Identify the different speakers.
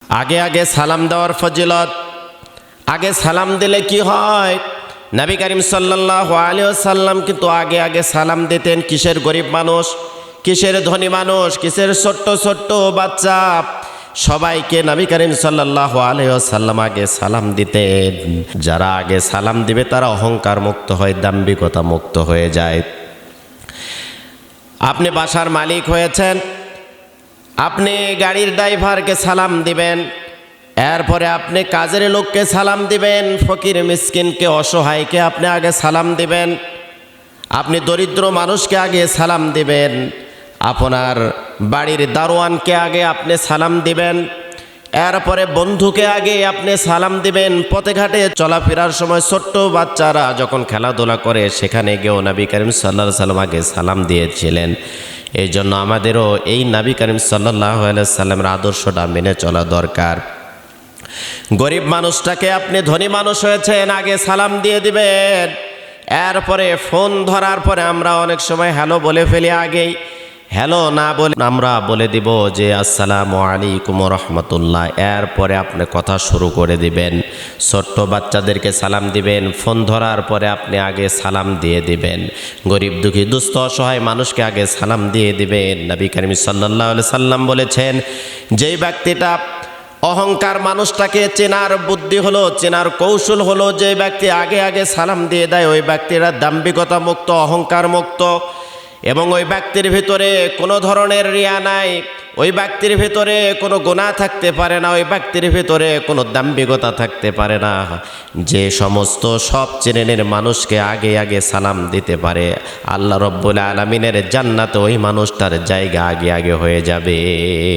Speaker 1: আগে আগে সালাম দেওয়ার ফজিলত। আগে সালাম দিলে কি হয়? নবী করিম সাল্লাল্লাহু আলাইহি ওয়াসাল্লাম কিন্তু আগে আগে সালাম দিতেন। কিসের গরিব মানুষ, কিসের ধনী মানুষ, কিসের ছোট্ট ছোট্ট বাচ্চা, সবাইকে নবী করিম সাল্লাল্লাহু আলাইহি ওয়াসাল্লাম আগে সালাম দিতেন। যারা আগে সালাম দিবে তারা অহংকার মুক্ত হয়, দাম্ভিকতা মুক্ত হয়ে যায়। আপনি বাসার মালিক হয়েছেন, আপনি গাড়ির ড্রাইভারকে সালাম দিবেন, এরপরে আপনি কাজের লোককে সালাম দিবেন, ফকির মিসকিনকে অসহায়কে আপনি আগে সালাম দিবেন, আপনি দরিদ্র মানুষকে আগে সালাম দিবেন, আপনার বাড়ির দারোয়ানকে আগে আপনি সালাম দিবেন, এরপরে বন্ধুকে আগে আপনি সালাম দিবেন। পথে ঘাটে চলাফেরার সময় ছোট্ট বাচ্চারা যখন খেলাধুলা করে সেখানে গিয়েও নবী করিম সাল্লাল্লাহু আলাইহি ওয়াসাল্লাম আগে সালাম দিয়েছিলেন। এই জন্য আমাদেরও এই নবী করিম সাল্লাল্লাহু আলাইহি ওয়াসাল্লামের আদর্শটা মেনে চলা দরকার। গরিব মানুষটাকে আপনি ধনী মানুষ হয়েছেন আগে সালাম দিয়ে দিবেন। এরপরে ফোন ধরার পরে আমরা অনেক সময় হ্যালো বলে ফেলি, আগেই হ্যালো না বলে আমরা বলে দিব যে আসসালামু আলাইকুম ওয়া রাহমাতুল্লাহ। এরপরে আপনি কথা শুরু করে দিবেন। ছোট্ট বাচ্চাদেরকে সালাম দিবেন, ফোন ধরার পরে আপনি আগে সালাম দিয়ে দিবেন। গরিব দুঃখী দুস্থ অসহায় মানুষকে আগে সালাম দিয়ে দিবেন। নবী করিম সাল্লাল্লাহু আলাইহি সাল্লাম বলেছেন, যেই ব্যক্তিটা অহংকার মানুষটাকে চেনার বুদ্ধি হলো, চেনার কৌশল হলো, যে ব্যক্তি আগে আগে সালাম দিয়ে দেয় ওই ব্যক্তিরা দাম্ভিকতা মুক্ত, অহংকার মুক্ত, এবং ওই ব্যক্তির ভিতরে কোনো ধরনের রিয়া নাই, ওই ব্যক্তির ভিতরে কোনো গুনাহ থাকতে পারে না, ওই ব্যক্তির ভিতরে কোনো দাম্ভিকতা থাকতে পারে না। যে সমস্ত সব শ্রেণীর মানুষকে আগে আগে সালাম দিতে পারে, আল্লাহ রব্বুল আলামিনের জান্নাতে ওই মানুষটার জায়গা আগে আগে হয়ে যাবে।